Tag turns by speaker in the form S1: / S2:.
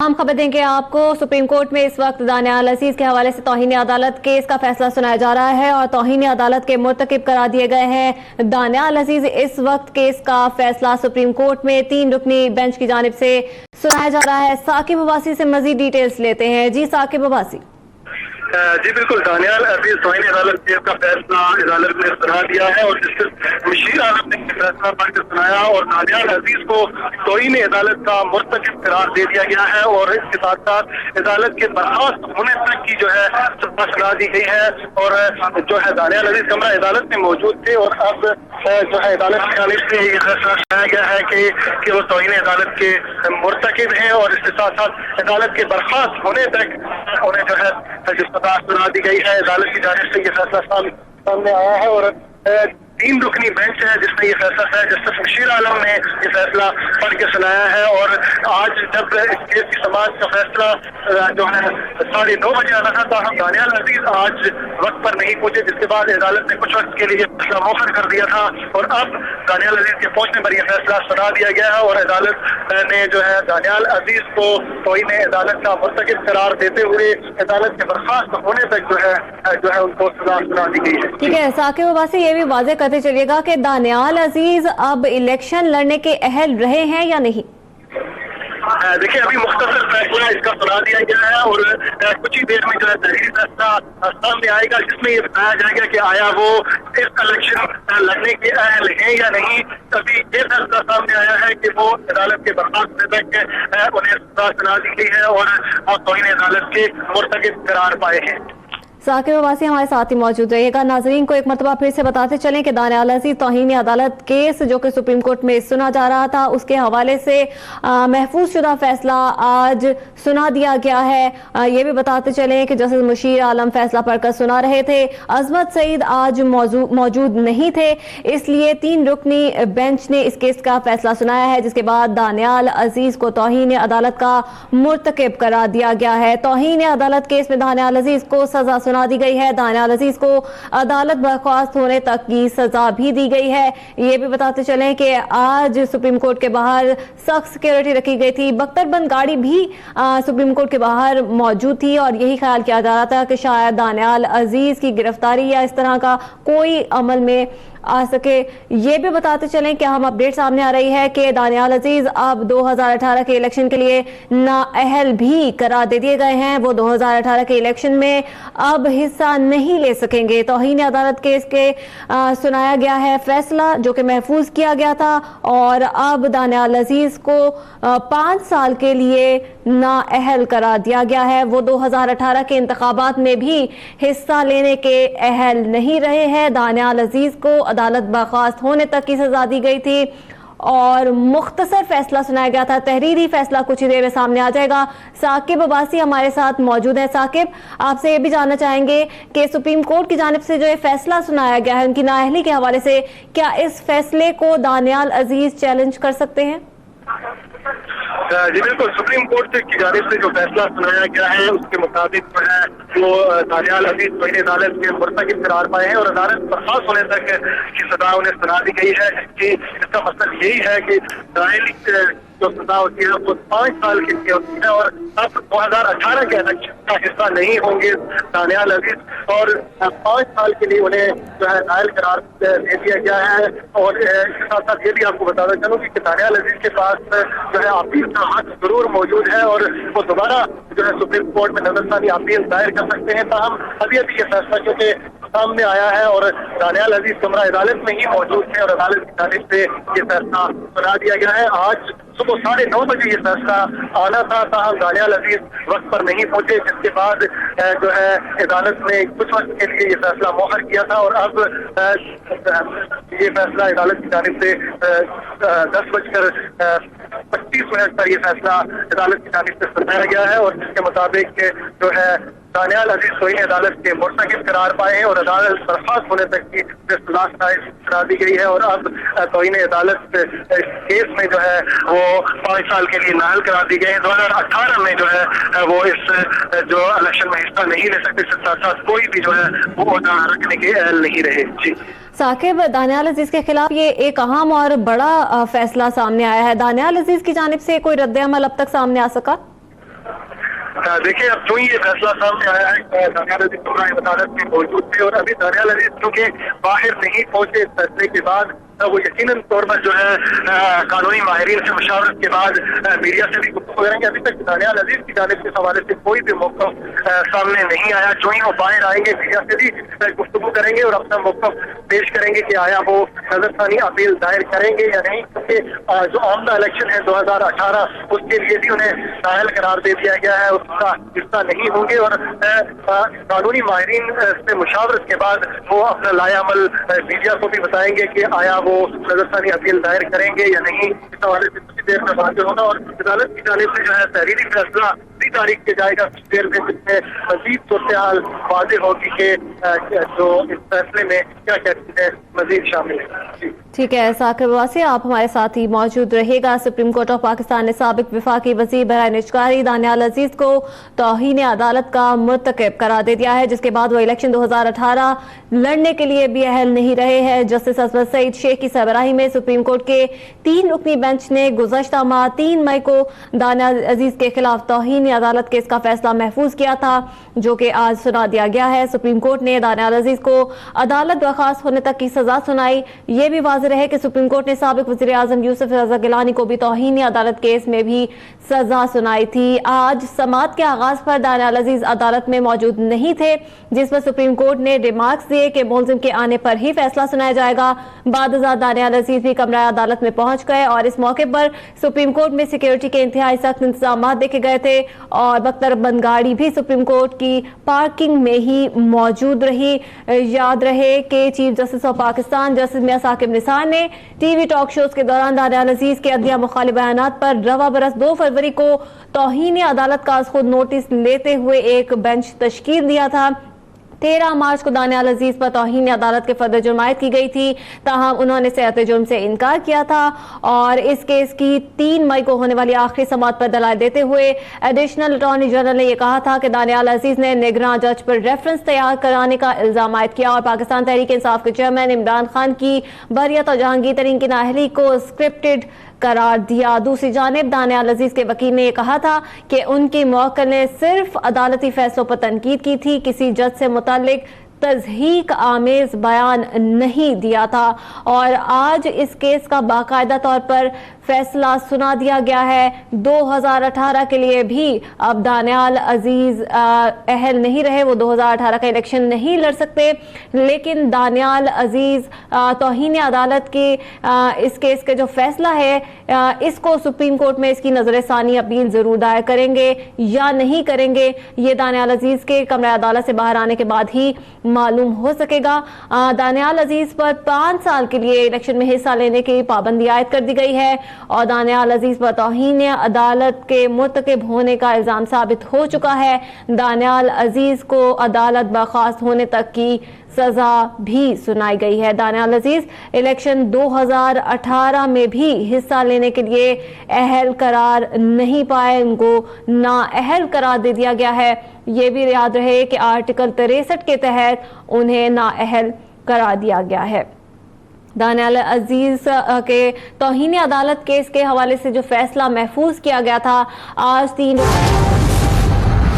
S1: हम खबर देंगे आपको। सुप्रीम कोर्ट में इस वक्त दानियाल अजीज के हवाले से तौहीन अदालत केस का फैसला सुनाया जा रहा है और तौहीन अदालत के मुर्तकिब करार दिए गए हैं दानियाल अजीज। इस वक्त केस का फैसला सुप्रीम कोर्ट में 3 रुकनी बेंच की जानिब से सुनाया जा रहा है। साकिब अब्बासी से मजीद डिटेल्स लेते हैं। जी साकिब अब्बासी।
S2: जी बिल्कुल, दानियाल अजीज तौहीन अदालत केस का फैसला अदालत ने सुना दिया है और जस्टिस मुशीर आलम ने फैसला पढ़कर सुनाया और दानियाल अजीज को तौहीन अदालत का मुर्तकिब करार दे दिया गया है और इसके साथ साथ अदालत के बर्खास्त होने तक की जो है सजा सुना दी गई है। और जो है दानियाल अजीज कमरा अदालत में मौजूद थे और अब जो है अदालत की जानिब से ये फैसला सुनाया गया है कि वो तौहीन अदालत के मुर्तकिब हैं और इसके साथ साथ अदालत के बर्खास्त होने तक उन्हें जो है सजा सुना दी गई है। अदालत की जानिब से ये फैसला सामने आया है और 3 रुकनी बेंच है जिसने ये फैसला सुनाया। जस्टिस मुशीर आलम ने ये फैसला पढ़ के सुनाया है और आज जब इस केस की समाज का फैसला जो है 9:30 बजे आना था तो हम दानियाल अजीज आज वक्त पर नहीं पहुंचे, जिसके बाद अदालत ने कुछ वक्त के लिए फैसला मौखर कर दिया था और अब दानियाल अजीज के पहुंचने पर यह फैसला सुना दिया गया है और अदालत ने जो है दानियाल अजीज को तौहीन अदालत का मुर्तकिब करार देते हुए अदालत के बर्खास्त होने तक जो है उनको सजा सुना दी गई है।
S1: ठीक है साकिब अब्बासी, ये भी वाज़ेह करते चलिएगा कि दानियाल अजीज अब इलेक्शन लड़ने के अहल रहे हैं या नहीं?
S2: देखिए, अभी मुख्तसर फैसला इसका सुना दिया गया है और कुछ ही देर में जो है तहरीरी फैसला सामने आएगा जिसमें ये बताया जाएगा कि आया वो इस इलेक्शन लड़ने के अहल हैं या नहीं। अभी ये फैसला सामने आया है कि वो अदालत के बर्खास्त होने तक उन्हें सजा सुना दी गई है और वो तौहीन अदालत के मुर्तकिब करार पाए हैं।
S1: साकिब अब्बासी हमारे साथ ही मौजूद रहिएगा। नाजरीन को एक मरतबा फिर से बताते चलें कि दानियाल अजीज तौहीन अदालत केस जो कि सुप्रीम कोर्ट में सुना जा रहा था उसके हवाले से महफूज शुदा फैसला आज सुना दिया गया है। ये भी बताते चलें कि जस्टिस मुशीर आलम फैसला पढ़कर सुना रहे थे। अजमत सईद आज मौजूद नहीं थे, इसलिए 3 रुकनी बेंच ने इस केस का फैसला सुनाया है, जिसके बाद दानियाल अजीज को तौहीन अदालत का मुर्तकिब करार दिया गया है। तौहीन अदालत केस में दानियाल अजीज को सजा सुना दी गई है। दानियाल अजीज को अदालत बर्खास्त होने तक की सजा भी दी गई है। ये भी बताते चलें कि आज सुप्रीम कोर्ट के बाहर सख्त सिक्योरिटी रखी गई थी। बख्तरबंद गाड़ी भी सुप्रीम कोर्ट के बाहर मौजूद थी और यही ख्याल किया जा रहा था कि शायद दानियाल अजीज की गिरफ्तारी या इस तरह का कोई अमल में आ सके। ये भी बताते चलें कि हम अपडेट सामने आ रही है कि दानियाल अजीज अब 2018 के इलेक्शन के लिए नाअहल भी करार दे दिए गए हैं। वो 2018 के इलेक्शन में अब हिस्सा नहीं ले सकेंगे। तौहीन अदालत केस के सुनाया गया है फैसला जो कि महफूज किया गया था और अब दानियाल अजीज को 5 साल के लिए नाअहल करार दिया गया है। वो 2018 के इंतखाबात में भी हिस्सा लेने के अहल नहीं रहे हैं। दानियाल अजीज को अदालत बर्खास्त होने तक की सजा दी गई थी और मुख्तसर फैसला सुनाया गया था। तहरीरी फैसला कुछ ही देर में सामने आ जाएगा। साकिब अब्बासी हमारे साथ मौजूद है। साकिब, आपसे ये भी जानना चाहेंगे कि सुप्रीम कोर्ट की जानिब से जो ये फैसला सुनाया गया है उनकी नाअहली के हवाले से, क्या इस फैसले को दानियाल अजीज चैलेंज कर सकते हैं?
S2: जी बिल्कुल, सुप्रीम कोर्ट की जानिब से जो फैसला सुनाया गया है उसके मुताबिक जो है वो दानियाल अजीज तौहीन अदालत के मुर्तकिब करार पाए हैं और अदालत बर्खास्त होने तक की सजा उन्हें सुना दी गई है। कि इसका मतलब यही है कि नाअहली जो सजा होती है वो 5 साल के लिए होती है और अब 2018 के इलेक्शन का हिस्सा नहीं होंगे दानियाल अजीज और 5 साल के लिए उन्हें जो है नाअहल करार दे दिया गया है। और इसके साथ साथ ये भी आपको बताना चाहूँ कि दानियाल अजीज के पास जो है अपील का हक जरूर मौजूद है और वो दोबारा जो है सुप्रीम कोर्ट में नजरसानी अपील दायर कर सकते हैं। ताहम अभी ये फैसला क्योंकि सामने आया है और दानियाल अजीज कमरा अदालत में ही मौजूद थे और अदालत की जानिब से ये फैसला सुना दिया गया है। आज सुबह 9:30 बजे ये फैसला आना था, ताहम दानियाल अजीज वक्त पर नहीं पहुंचे, जिसके बाद जो है अदालत ने कुछ वक्त के लिए ये फैसला मौखर किया था और अब ये फैसला अदालत की जानिब से 10:25 पर यह फैसला अदालत की जानिब से सुनाया गया है और जिसके मुताबिक जो है दानियाल अजीज तौहीन अदालत के मुर्तकिब करार पाए हैं और अदालत बर्खास्त होने तक की सजा सुना दी गई है और अब तौहीन अदालत केस में जो है वो 5 साल के लिए नाअहल करार दी गए हैं। 2018 में जो है वो इस जो इलेक्शन में हिस्सा नहीं ले सकते, इसके साथ साथ कोई भी जो है वो रखने के अहल नहीं रहे। जी
S1: साकिब, दानियाल अजीज के खिलाफ ये एक अहम और बड़ा फैसला सामने आया है। दानियाल अजीज की जानिब से कोई रद्द अमल अब तक सामने आ सका?
S2: देखिए अब जो ही ये फैसला सामने आया है, दानियाल अजीज सुबह अदालत में मौजूद थे और अभी दानियाल अजीज क्योंकि बाहर नहीं पहुंचे इस फैसले के बाद वो यकीनन तौर पर जो है कानूनी माहिरीन से मुशावरत के बाद मीडिया से भी गुफ्तगू करेंगे। अभी तक दानियाल अजीज की जानिब के हवाले से कोई भी मौक़िफ़ सामने नहीं आया। जो ही वो बाहर आएंगे मीडिया से भी गुफ्तगू करेंगे और अपना मौक़िफ़ पेश करेंगे कि आया वो नज़रसानी अपील दायर करेंगे या नहीं, क्योंकि जो आमदा इलेक्शन है 2018 उसके लिए भी उन्हें नाअहल करार दे दिया गया है, उसका हिस्सा नहीं होंगे और कानूनी माहिरीन से मुशावरत के बाद वो अपना लायामल मीडिया को भी बताएंगे कि आया वो नज़रसानी अपील दायर करेंगे या नहीं। इस हवाले से कुछ देर में बात होगा और अदालत की जानिब से जो है तहरीरी फैसला 20 तारीख के जाएगा कुछ देर में, जिसमें मजीद सूरत-ए-हाल वाज़ेह होगी कि जो इस फैसले में क्या क्या चीजें मजीद शामिल है।
S1: ठीक है साकिब वासी, आप हमारे साथ ही मौजूद रहेगा। सुप्रीम कोर्ट ऑफ पाकिस्तान ने साबिक वफाकी वज़ीर बराए निजकारी दानियाल अजीज को तौहीन अदालत का मुर्तकब करार दे दिया है, जिसके बाद वो इलेक्शन 2018 लड़ने के लिए भी अहल नहीं रहे हैं। जस्टिस असद सईद शेख की सरबराही में सुप्रीम कोर्ट के 3 रुकनी बेंच ने गुज़श्ता माह 3 मई को दानियाल अजीज के खिलाफ तौहीन अदालत केस का फैसला महफूज किया था, जो कि आज सुना दिया गया है। सुप्रीम कोर्ट ने दानियाल अजीज को अदालत बर्खास्त होने तक की सजा सुनाई। ये भी वाज़ेह है कि सुप्रीम कोर्ट ने साबिक वज़ीर आज़म यूसुफ रज़ा गिलानी को भी तौहीन अदालत केस में भी सजा सुनाई थी। आज समाअत के आगाज पर दानियाल अजीज अदालत में मौजूद नहीं थे, जिस पर सुप्रीम कोर्ट ने रिमार्क्स दिए कि मुल्ज़िम के आने पर ही फैसला सुनाया जाएगा। बादशाह दानियाल अजीज भी कमरा अदालत में पहुंच गए और इस मौके पर सुप्रीम कोर्ट में सिक्योरिटी के इंतहाई सख्त इंतजाम देखे गए थे और बख्तरबंद गाड़ी भी सुप्रीम कोर्ट की पार्किंग में ही मौजूद रही। याद रहे कि chief justice of Pakistan justice Mian Saqib Nisar ने टीवी टॉक शोज के दौरान दानियाल अजीज के अदलिया मुखालिफ बयानात पर रवा बरस 2 फरवरी को तौहीन अदालत का खुद नोटिस लेते हुए एक बेंच तश्कील दिया था। 13 मार्च को दानियाल अजीज पर तौहीन अदालत के फर्द जुर्मायत की गई थी, ताहम उन्होंने सेहत जुर्म से इनकार किया था और इस केस की 3 मई को होने वाली आखिरी समाअत पर दलाइल देते हुए एडिशनल अटॉर्नी जनरल ने यह कहा था कि दानियाल अजीज ने निगरान जज पर रेफरेंस तैयार कराने का इल्जाम आयद किया और पाकिस्तान तहरीक इंसाफ के चेयरमैन इमरान खान की बरियत और जहांगीर तरीन की नाअहली को स्क्रिप्टेड करार दिया। दूसरी जानिब दानियाल अजीज के वकील ने यह कहा था कि उनकी मौक्किल ने सिर्फ अदालती फैसलों पर तनकीद की थी, किसी जज से मुताल्लिक तज़हीक आमेज बयान नहीं दिया था और आज इस केस का बाकायदा तौर पर फैसला सुना दिया गया है। 2018 के लिए भी अब दानियाल अजीज अहल नहीं रहे, वो 2018 का इलेक्शन नहीं लड़ सकते, लेकिन दानियाल अजीज तौहीन अदालत के इस केस के जो फैसला है इसको सुप्रीम कोर्ट में इसकी नजर सानी अपील जरूर दायर करेंगे या नहीं करेंगे, ये दानियाल अजीज के कमरा अदालत से बाहर आने के बाद ही मालूम हो सकेगा। दानियाल अजीज पर 5 साल के लिए इलेक्शन में हिस्सा लेने की पाबंदी आयद कर दी गई है और दानियाल अजीज पर तौहीन अदालत के मुर्तकब होने का इल्जाम साबित हो चुका है। दानियाल अजीज को अदालत बर्खास्त होने तक की सजा भी सुनाई गई है। दानियाल अजीज इलेक्शन 2018 में भी हिस्सा लेने के लिए अहल करार नहीं पाए, उनको नाअहल करार दे दिया गया है। ये भी याद रहे कि आर्टिकल 63 के तहत उन्हें नाअहल करार दिया गया है। दानियाल अजीज के तौहीन अदालत केस के हवाले से जो फैसला महफूज किया गया था आज 3